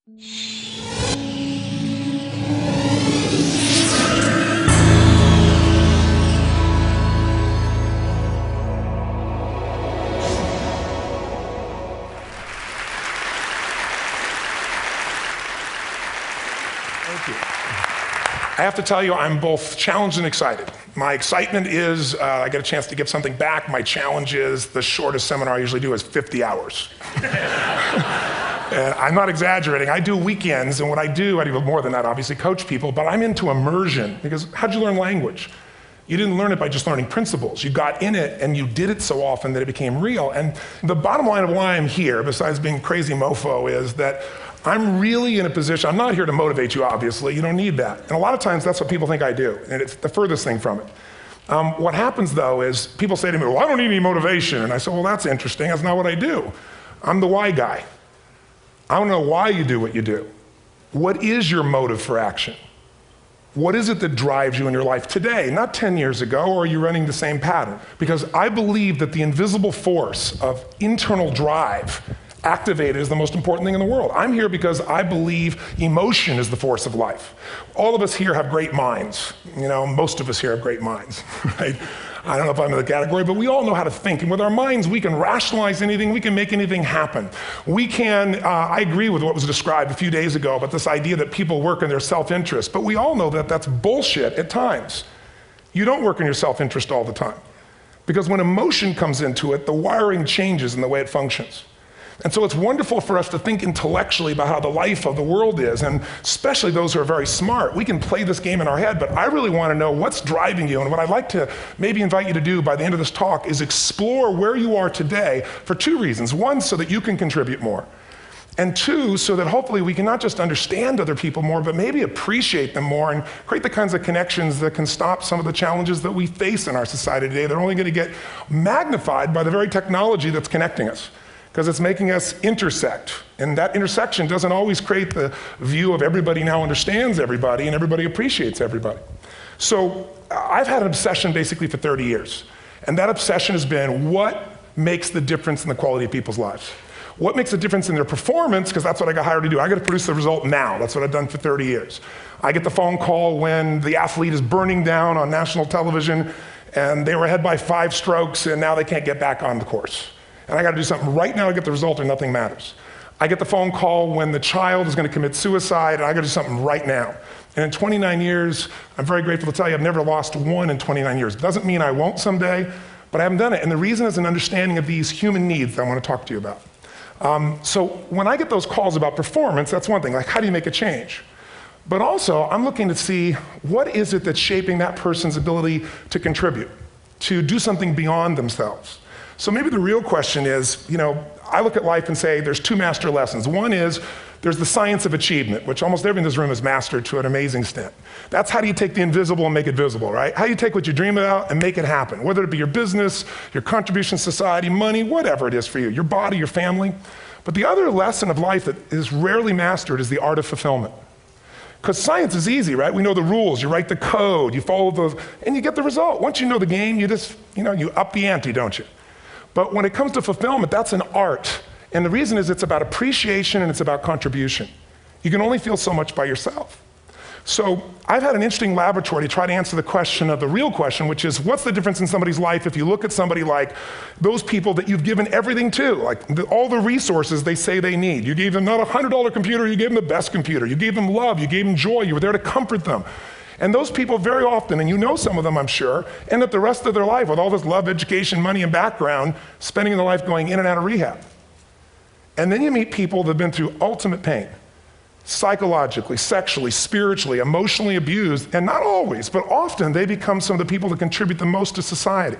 Thank you. I have to tell you, I'm both challenged and excited. My excitement is I get a chance to give something back. My challenge is the shortest seminar I usually do is 50 hours. And I'm not exaggerating. I do weekends, and what I do more than that, obviously, coach people, but I'm into immersion, because how'd you learn language? You didn't learn it by just learning principles. You got in it, and you did it so often that it became real. And the bottom line of why I'm here, besides being crazy mofo, is that I'm really in a position, I'm not here to motivate you, obviously. You don't need that. And a lot of times, that's what people think I do, and it's the furthest thing from it. What happens, though, is people say to me, well, I don't need any motivation. And I say, well, that's interesting. That's not what I do. I'm the why guy. I want to know why you do what you do. What is your motive for action? What is it that drives you in your life today, not 10 years ago, or are you running the same pattern? Because I believe that the invisible force of internal drive activated is the most important thing in the world. I'm here because I believe emotion is the force of life. All of us here have great minds. You know, most of us here have great minds, right? I don't know if I'm in the category, but we all know how to think. And with our minds, we can rationalize anything. We can make anything happen. We can, I agree with what was described a few days ago about this idea that people work in their self-interest. But we all know that that's bullshit at times. You don't work in your self-interest all the time. Because when emotion comes into it, the wiring changes in the way it functions. And so it's wonderful for us to think intellectually about how the life of the world is, and especially those who are very smart. We can play this game in our head, but I really want to know what's driving you. And what I'd like to maybe invite you to do by the end of this talk is explore where you are today for two reasons. One, so that you can contribute more. And two, so that hopefully we can not just understand other people more, but maybe appreciate them more and create the kinds of connections that can stop some of the challenges that we face in our society today. They're only going to get magnified by the very technology that's connecting us, because it's making us intersect. And that intersection doesn't always create the view of everybody now understands everybody and everybody appreciates everybody. So I've had an obsession basically for 30 years. And that obsession has been what makes the difference in the quality of people's lives? What makes a difference in their performance? Because that's what I got hired to do. I got to produce the result now. That's what I've done for 30 years. I get the phone call when the athlete is burning down on national television and they were ahead by 5 strokes and now they can't get back on the course. And I got to do something right now to get the result or nothing matters. I get the phone call when the child is going to commit suicide, and I got to do something right now. And in 29 years, I'm very grateful to tell you I've never lost one in 29 years. It doesn't mean I won't someday, but I haven't done it. And the reason is an understanding of these human needs that I want to talk to you about. So when I get those calls about performance, that's one thing, like how do you make a change? But also, I'm looking to see what is it that's shaping that person's ability to contribute, to do something beyond themselves. So maybe the real question is, you know, I look at life and say there's 2 master lessons. One is there's the science of achievement, which almost everyone in this room has mastered to an amazing extent. That's how do you take the invisible and make it visible, right? How do you take what you dream about and make it happen, whether it be your business, your contribution to society, money, whatever it is for you, your body, your family. But the other lesson of life that is rarely mastered is the art of fulfillment. Because science is easy, right? We know the rules, you write the code, you follow those, and you get the result. Once you know the game, you just, you know, you up the ante, don't you? But when it comes to fulfillment, that's an art. And the reason is it's about appreciation and it's about contribution. You can only feel so much by yourself. So I've had an interesting laboratory to try to answer the question of the real question, which is what's the difference in somebody's life if you look at somebody like those people that you've given everything to, like all the resources they say they need. You gave them not a $100 computer, you gave them the best computer. You gave them love, you gave them joy, you were there to comfort them. And those people very often, and you know some of them I'm sure, end up the rest of their life with all this love, education, money, and background, spending their life going in and out of rehab. And then you meet people that have been through ultimate pain, psychologically, sexually, spiritually, emotionally abused, and not always, but often they become some of the people that contribute the most to society.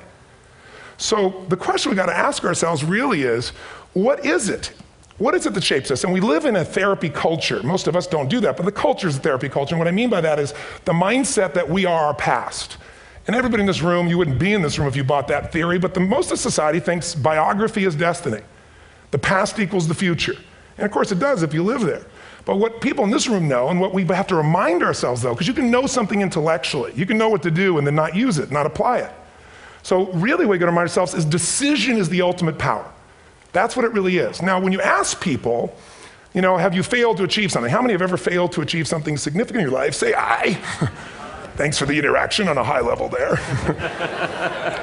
So the question we got to ask ourselves really is, what is it? What is it that shapes us? And we live in a therapy culture. Most of us don't do that, but the culture is a therapy culture. And what I mean by that is the mindset that we are our past. And everybody in this room, you wouldn't be in this room if you bought that theory, but most of society thinks biography is destiny. The past equals the future. And of course it does if you live there. But what people in this room know, and what we have to remind ourselves though, because you can know something intellectually, you can know what to do and then not use it, not apply it. So really what we got to remind ourselves is decision is the ultimate power. That's what it really is. Now, when you ask people, Have you failed to achieve something? How many have ever failed to achieve something significant in your life? Say aye. Thanks for the interaction on a high level there.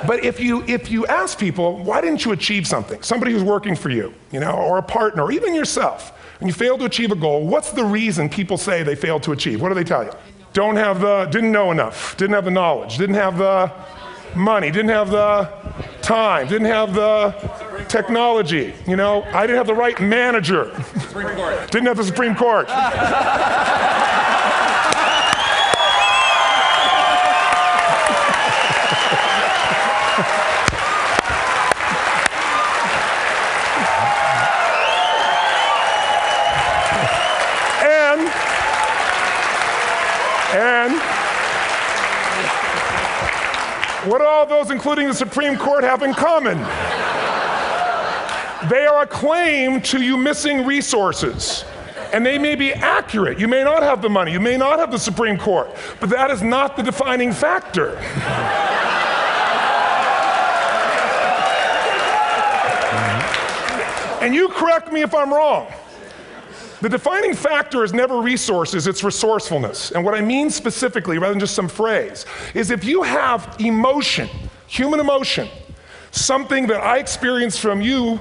But if you ask people, why didn't you achieve something? Somebody who's working for you, or a partner, or even yourself, and you failed to achieve a goal, what's the reason people say they failed to achieve? What do they tell you? Didn't know enough, didn't have the knowledge, didn't have the money, didn't have the time, didn't have the technology, I didn't have the right manager. Supreme Court. Didn't have the Supreme Court. And what do all those, including the Supreme Court, have in common? They are a claim to you missing resources. And they may be accurate. You may not have the money. You may not have the Supreme Court. But that is not the defining factor. And you correct me if I'm wrong. The defining factor is never resources, it's resourcefulness. And what I mean specifically, rather than just some phrase, is if you have emotion, human emotion, something that I experienced from you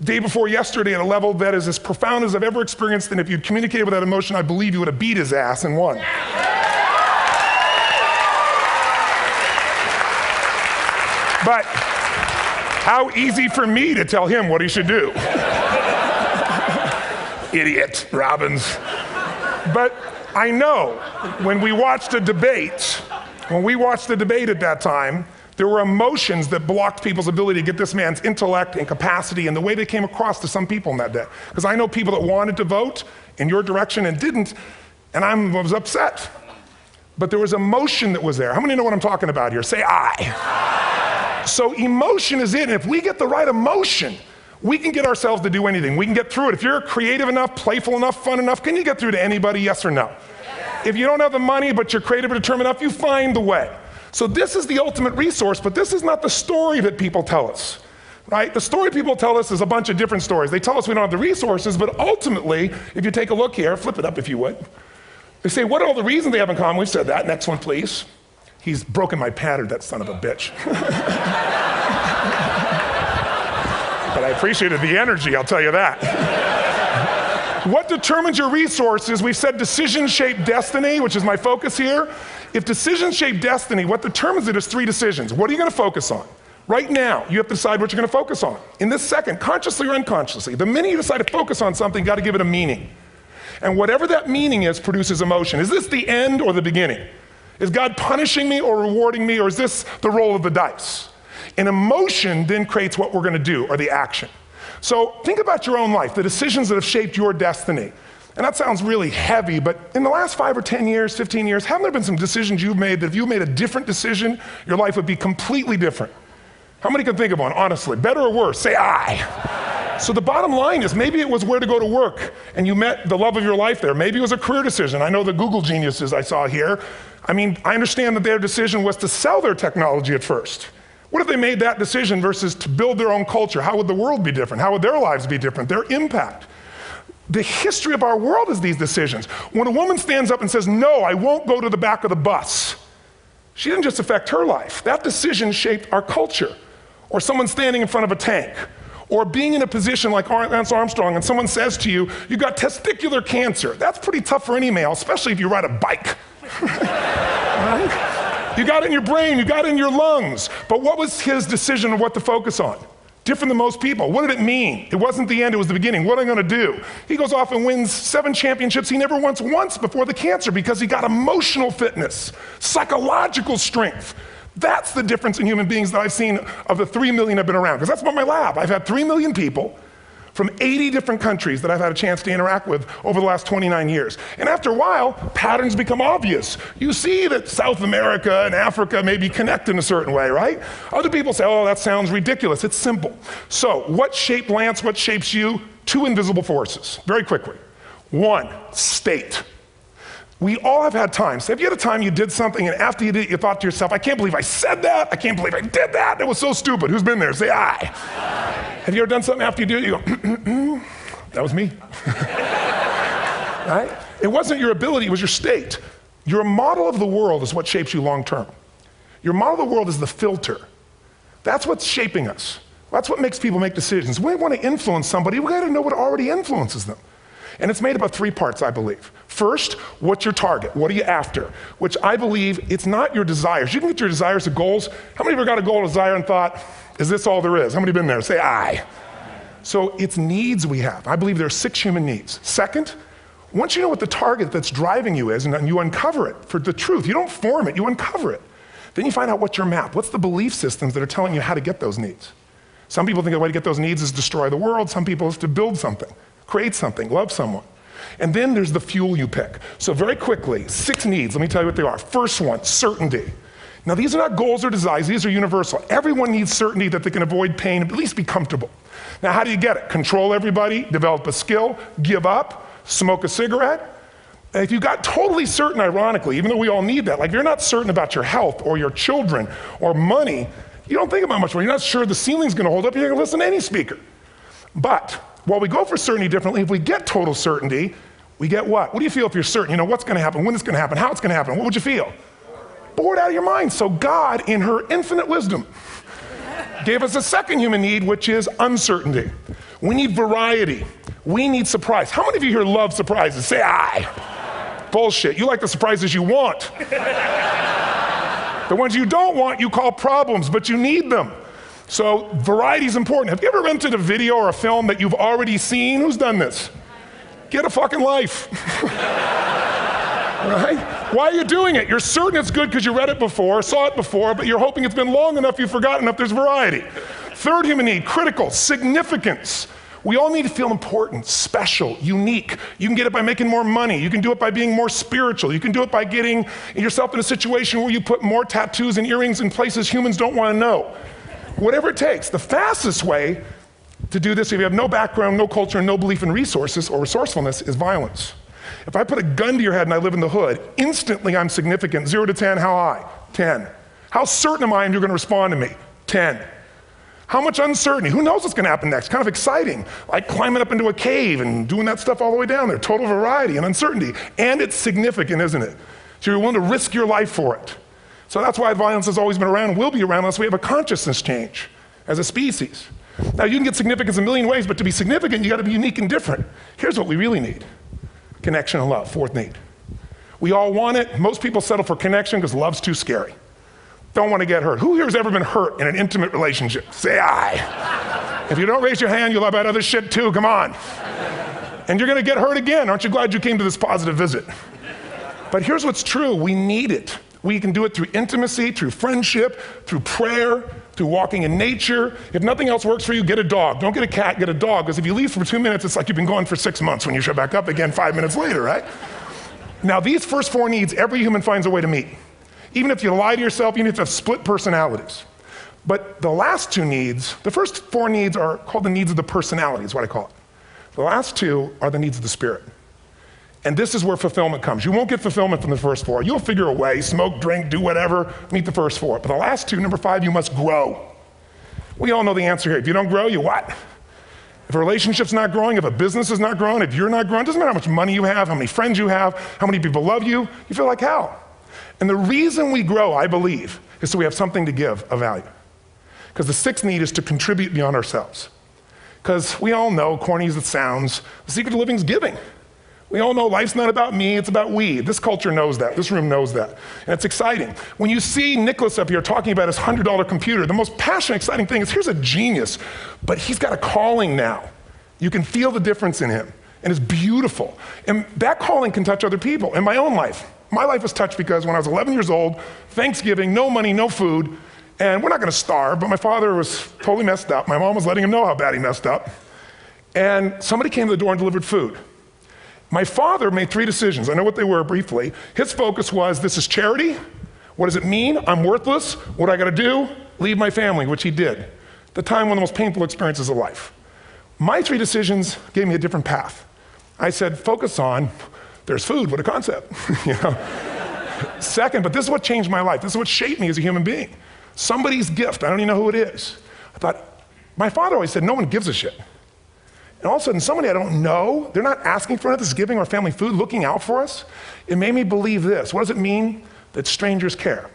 day before yesterday at a level that is as profound as I've ever experienced, and if you'd communicated with that emotion, I believe you would have beat his ass and won. But how easy for me to tell him what he should do. Idiot, Robbins. But I know when we watched a debate, at that time, there were emotions that blocked people's ability to get this man's intellect and capacity and the way they came across to some people in that day. Because I know people that wanted to vote in your direction and didn't, and I was upset. But there was emotion that was there. How many know what I'm talking about here? Say aye. So emotion is it, and if we get the right emotion, we can get ourselves to do anything. We can get through it. If you're creative enough, playful enough, fun enough, can you get through to anybody, yes or no? If you don't have the money, but you're creative and determined enough, you find the way. So this is the ultimate resource, but this is not the story that people tell us, right? The story people tell us is a bunch of different stories. They tell us we don't have the resources, but ultimately, if you take a look here, flip it up if you would. They say, what are all the reasons they have in common? We've said that. Next one, please. He's broken my pattern, that son of a bitch. But I appreciated the energy, I'll tell you that. What determines your resources? We've said decisions shape destiny, which is my focus here. If decisions shape destiny, what determines it is 3 decisions. What are you going to focus on? Right now, you have to decide what you're going to focus on. In this second, consciously or unconsciously, the minute you decide to focus on something, you got to give it a meaning. And whatever that meaning is produces emotion. Is this the end or the beginning? Is God punishing me or rewarding me, or is this the roll of the dice? And emotion then creates what we're going to do, or the action. So think about your own life, the decisions that have shaped your destiny. And that sounds really heavy, but in the last 5 or 10 years, 15 years, haven't there been some decisions you've made that if you made a different decision, your life would be completely different? How many can think of one, honestly? Better or worse? Say aye. So the bottom line is maybe it was where to go to work and you met the love of your life there. Maybe it was a career decision. I know the Google geniuses I saw here. I understand that their decision was to sell their technology at first. What if they made that decision versus to build their own culture? How would the world be different? How would their lives be different? Their impact. The history of our world is these decisions. When a woman stands up and says, no, I won't go to the back of the bus, she didn't just affect her life. That decision shaped our culture. Or someone standing in front of a tank. Or being in a position like Lance Armstrong and someone says to you, you got testicular cancer. That's pretty tough for any male, especially if you ride a bike. Right? You got it in your brain, you got it in your lungs. But what was his decision of what to focus on? Different than most people. What did it mean? It wasn't the end, it was the beginning. What am I going to do? He goes off and wins 7 championships he never won once before the cancer because he got emotional fitness, psychological strength. That's the difference in human beings that I've seen of the 3 million I've been around. Because that's about my lab. I've had 3 million people from 80 different countries that I've had a chance to interact with over the last 29 years. And after a while, patterns become obvious. You see that South America and Africa maybe connect in a certain way, right? Other people say, oh, that sounds ridiculous. It's simple. So what shaped Lance? What shapes you? 2 invisible forces, very quickly. 1, state. We all have had times. Have you had a time you did something and after you did it, you thought to yourself, I can't believe I said that. I can't believe I did that. That was so stupid. Who's been there? Say aye. Have you ever done something after you do it, you go, that was me. right? It wasn't your ability, it was your state. Your model of the world is what shapes you long term. Your model of the world is the filter. That's what's shaping us. That's what makes people make decisions. We want to influence somebody, we gotta know what already influences them. And it's made up of 3 parts, I believe. First, what's your target? What are you after? Which I believe, it's not your desires. You can get your desires to goals. How many of you got a goal or desire and thought, is this all there is? How many have been there? Say aye. So it's needs we have. I believe there are 6 human needs. Second, once you know what the target that's driving you is, and you uncover it for the truth, you don't form it, you uncover it. Then you find out what's your map. What's the belief systems that are telling you how to get those needs? Some people think the way to get those needs is destroy the world. Some people is to build something. Create something, love someone. And then there's the fuel you pick. So very quickly, 6 needs, let me tell you what they are. First one, certainty. Now these are not goals or desires, these are universal. Everyone needs certainty that they can avoid pain, at least be comfortable. Now how do you get it? Control everybody, develop a skill, give up, smoke a cigarette. And if you got totally certain, ironically, even though we all need that, like if you're not certain about your health or your children or money, you don't think about much more. You're not sure the ceiling's gonna hold up, you're gonna listen to any speaker. But while we go for certainty differently, if we get total certainty, we get what? What do you feel if you're certain? You know what's gonna happen, when it's gonna happen, how it's gonna happen, what would you feel? Bored out of your mind. So God, in her infinite wisdom, gave us a second human need, which is uncertainty. We need variety. We need surprise. How many of you here love surprises? Say aye. Bullshit, you like the surprises you want. The ones you don't want, you call problems, but you need them. So variety is important. Have you ever rented a video or a film that you've already seen? Who's done this? Get a fucking life. Right? Why are you doing it? You're certain it's good because you read it before, saw it before, but you're hoping it's been long enough you've forgotten enough there's variety. Third human need, critical, significance. We all need to feel important, special, unique. You can get it by making more money. You can do it by being more spiritual. You can do it by getting yourself in a situation where you put more tattoos and earrings in places humans don't want to know. Whatever it takes. The fastest way to do this, if you have no background, no culture, and no belief in resources or resourcefulness, is violence. If I put a gun to your head and I live in the hood, instantly I'm significant. 0 to 10, how high? 10. How certain am I you're going to respond to me? 10. How much uncertainty? Who knows what's going to happen next? Kind of exciting, like climbing up into a cave and doing that stuff all the way down there. Total variety and uncertainty. And it's significant, isn't it? So you're willing to risk your life for it. So that's why violence has always been around and will be around unless we have a consciousness change as a species. Now you can get significance a million ways, but to be significant, you got to be unique and different. Here's what we really need. Connection and love, fourth need. We all want it. Most people settle for connection because love's too scary. Don't want to get hurt. Who here has ever been hurt in an intimate relationship? Say aye. If you don't raise your hand, you'll have about other shit too, come on. And you're going to get hurt again. Aren't you glad you came to this positive visit? But here's what's true, we need it. We can do it through intimacy, through friendship, through prayer, through walking in nature. If nothing else works for you, get a dog. Don't get a cat, get a dog, because if you leave for 2 minutes, it's like you've been gone for 6 months when you show back up again 5 minutes later, right? Now these first 4 needs, every human finds a way to meet. Even if you lie to yourself, even if you have split personalities. But the last 2 needs, the first 4 needs are called the needs of the personality, is what I call it. The last 2 are the needs of the spirit. And this is where fulfillment comes. You won't get fulfillment from the first 4. You'll figure a way, smoke, drink, do whatever, meet the first 4. But the last 2, number 5, you must grow. We all know the answer here. If you don't grow, you what? If a relationship's not growing, if a business is not growing, if you're not growing, it doesn't matter how much money you have, how many friends you have, how many people love you, you feel like hell. And the reason we grow, I believe, is so we have something to give of value. Because the 6th need is to contribute beyond ourselves. Because we all know, corny as it sounds, the secret to living is giving. We all know life's not about me, it's about we. This culture knows that, this room knows that. And it's exciting. When you see Nicholas up here talking about his $100 computer, the most passionate, exciting thing is here's a genius, but he's got a calling now. You can feel the difference in him, and it's beautiful. And that calling can touch other people. In my own life, my life was touched because when I was 11 years old, Thanksgiving, no money, no food, and we're not gonna starve, but my father was totally messed up. My mom was letting him know how bad he messed up. And somebody came to the door and delivered food. My father made 3 decisions. I know what they were briefly. His focus was, this is charity. What does it mean? I'm worthless. What do I gotta do? Leave my family, which he did. The time, one of the most painful experiences of life. My 3 decisions gave me a different path. I said, focus on, there's food, what a concept. You know? Second, but this is what changed my life. This is what shaped me as a human being. Somebody's gift, I don't even know who it is. I thought, my father always said, no one gives a shit. And all of a sudden, somebody I don't know, they're not asking for it, this is giving our family food, looking out for us. It made me believe this. What does it mean? That strangers care.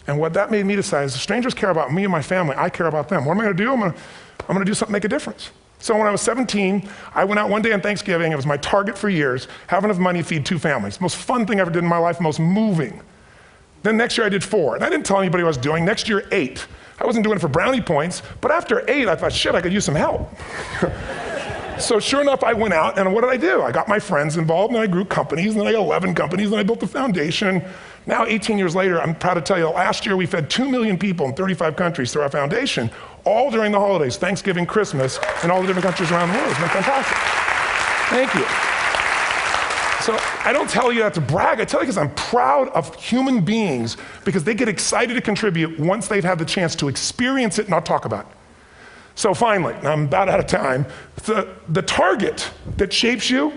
And what that made me decide is if strangers care about me and my family, I care about them. What am I gonna do? I'm gonna do something to make a difference. So when I was 17, I went out one day on Thanksgiving. It was my target for years, have enough money to feed 2 families. Most fun thing I ever did in my life, most moving. Then next year I did 4, and I didn't tell anybody what I was doing. Next year, 8. I wasn't doing it for brownie points, but after 8, I thought, shit, I could use some help. So sure enough, I went out, and what did I do? I got my friends involved, and I grew companies, and then I got 11 companies, and I built a foundation. Now, 18 years later, I'm proud to tell you, last year we fed 2 million people in 35 countries through our foundation, all during the holidays, Thanksgiving, Christmas, in all the different countries around the world. It's been fantastic. Thank you. So I don't tell you that to brag, I tell you because I'm proud of human beings because they get excited to contribute once they've had the chance to experience it, not talk about it. So finally, I'm about out of time, the target that shapes you,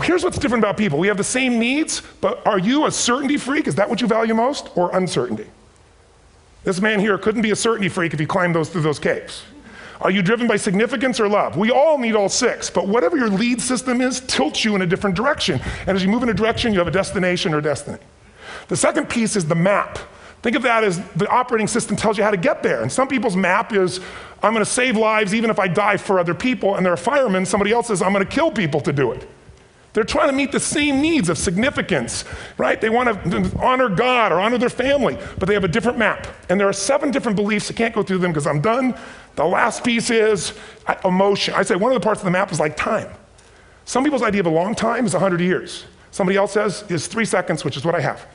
here's what's different about people. We have the same needs, but are you a certainty freak? Is that what you value most, or uncertainty? This man here couldn't be a certainty freak if he climbed through those caves. Are you driven by significance or love? We all need all 6, but whatever your lead system is tilts you in a different direction. And as you move in a direction, you have a destination or destiny. The second piece is the map. Think of that as the operating system tells you how to get there. And some people's map is, I'm gonna save lives even if I die for other people, and they're a fireman. Somebody else says, I'm gonna kill people to do it. They're trying to meet the same needs of significance, right? They want to honor God or honor their family, but they have a different map. And there are 7 different beliefs. I can't go through them because I'm done. The last piece is emotion. I say one of the parts of the map is like time. Some people's idea of a long time is 100 years. Somebody else says is 3 seconds, which is what I have.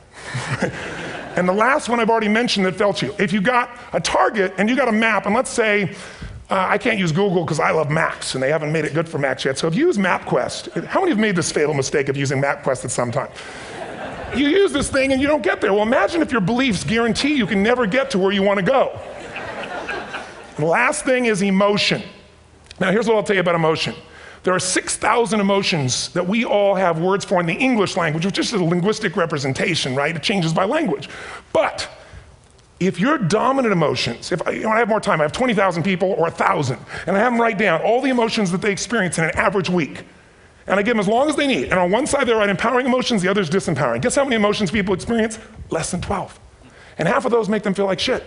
And the last one I've already mentioned that felt you. If you got a target and you got a map, and let's say, I can't use Google because I love maps, and they haven't made it good for Macs yet. So if you use MapQuest, how many have made this fatal mistake of using MapQuest at some time? You use this thing and you don't get there. Well, imagine if your beliefs guarantee you can never get to where you want to go. The last thing is emotion. Now here's what I'll tell you about emotion. There are 6,000 emotions that we all have words for in the English language, which is a linguistic representation, right? It changes by language. But if your dominant emotions, if I have more time, I have 20,000 people or 1,000, and I have them write down all the emotions that they experience in an average week. And I give them as long as they need. And on one side, they write empowering emotions, the other is disempowering. Guess how many emotions people experience? Less than 12. And half of those make them feel like shit.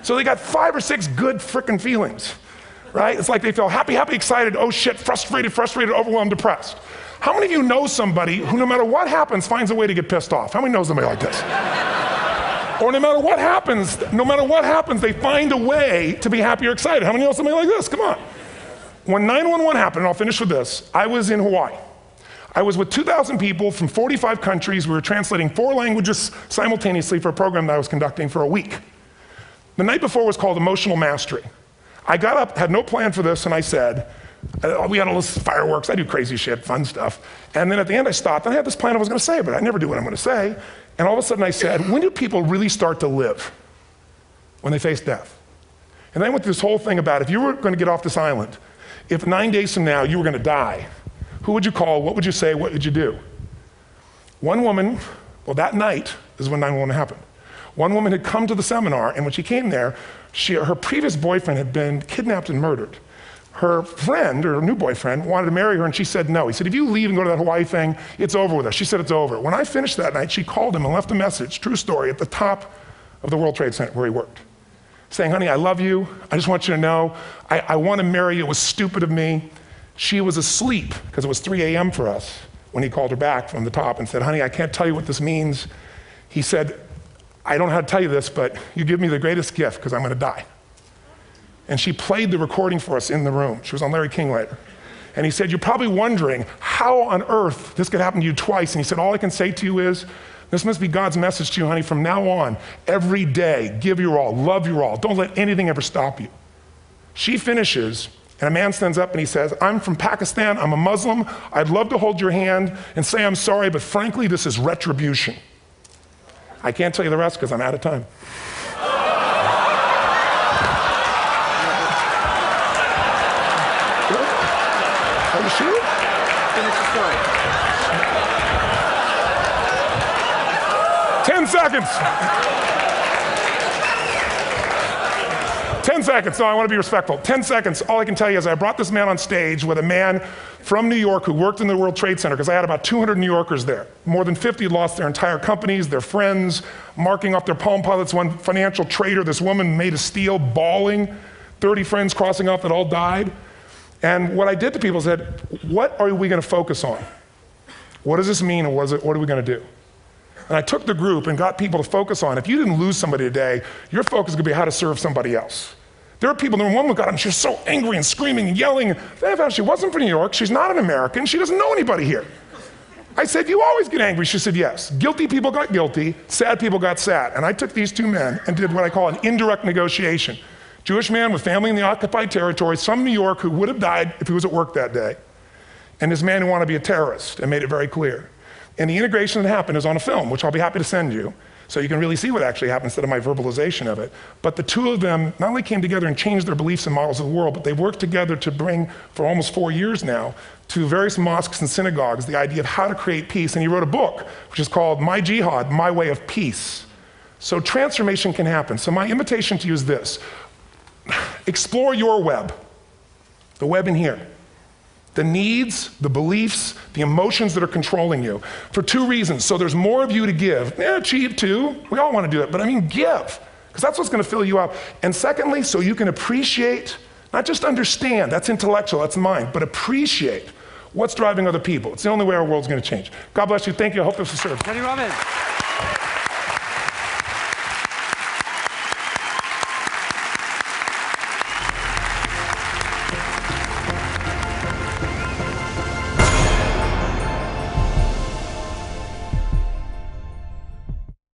So they got 5 or 6 good frickin' feelings, right? It's like they feel happy, happy, excited, oh shit, frustrated, overwhelmed, depressed. How many of you know somebody who no matter what happens finds a way to get pissed off? How many knows somebody like this? Or no matter what happens, they find a way to be happy or excited. How many know somebody like this? Come on. When 911 happened, and I'll finish with this, I was in Hawaii. I was with 2,000 people from 45 countries. We were translating 4 languages simultaneously for a program that I was conducting for a week. The night before was called Emotional Mastery. I got up, had no plan for this, and I said, we had all this fireworks, I do crazy shit, fun stuff. And then at the end I stopped, and I had this plan I was gonna say, but I never do what I'm gonna say. And all of a sudden I said, when do people really start to live? When they face death. And then I went through this whole thing about if you were gonna get off this island, if 9 days from now you were gonna die, who would you call, what would you say, what would you do? One woman, well that night is when 911 happened. One woman had come to the seminar, and when she came there, her previous boyfriend had been kidnapped and murdered. Her friend, or her new boyfriend, wanted to marry her, and she said no. He said, if you leave and go to that Hawaii thing, it's over with us. She said it's over. When I finished that night, she called him and left a message, true story, at the top of the World Trade Center where he worked, saying, honey, I love you. I just want you to know, I want to marry you. It was stupid of me. She was asleep, because it was 3 a.m. for us, when he called her back from the top and said, honey, I can't tell you what this means. He said, I don't know how to tell you this, but you give me the greatest gift, because I'm going to die. And she played the recording for us in the room. She was on Larry King later. And he said, you're probably wondering how on earth this could happen to you twice. And he said, all I can say to you is, this must be God's message to you, honey. From now on, every day, give your all, love your all. Don't let anything ever stop you. She finishes, and a man stands up and he says, I'm from Pakistan, I'm a Muslim. I'd love to hold your hand and say I'm sorry, but frankly, this is retribution. I can't tell you the rest because I'm out of time. Are you sure? Finish the story. 10 seconds. 10 seconds, no, I want to be respectful. 10 seconds, all I can tell you is I brought this man on stage with a man from New York who worked in the World Trade Center, because I had about 200 New Yorkers there. More than 50 lost their entire companies, their friends, marking off their Palm Pilots. One financial trader, this woman made of steel, bawling, 30 friends crossing off that all died. And what I did to people is said, what are we going to focus on? What does this mean, and what are we going to do? And I took the group and got people to focus on, if you didn't lose somebody today, your focus is going to be how to serve somebody else. There are people, the woman got up, she was so angry and screaming and yelling. And then I found she wasn't from New York, she's not an American, she doesn't know anybody here. I said, you always get angry? She said, yes. Guilty people got guilty, sad people got sad. And I took these two men and did what I call an indirect negotiation. Jewish man with family in the occupied territories from New York who would have died if he was at work that day. And this man who wanted to be a terrorist, and made it very clear. And the integration that happened is on a film, which I'll be happy to send you, so you can really see what actually happened instead of my verbalization of it. But the two of them not only came together and changed their beliefs and models of the world, but they've worked together to bring, for almost 4 years now, to various mosques and synagogues, the idea of how to create peace. And he wrote a book, which is called My Jihad, My Way of Peace. So transformation can happen. So my invitation to you is this. Explore your web, the web in here. The needs, the beliefs, the emotions that are controlling you, for two reasons. So there's more of you to give. Achieve too, we all want to do it, but I mean give, because that's what's going to fill you up. And secondly, so you can appreciate, not just understand, that's intellectual, that's mind, but appreciate what's driving other people. It's the only way our world's going to change. God bless you, thank you, I hope this was served. TonyRobbins.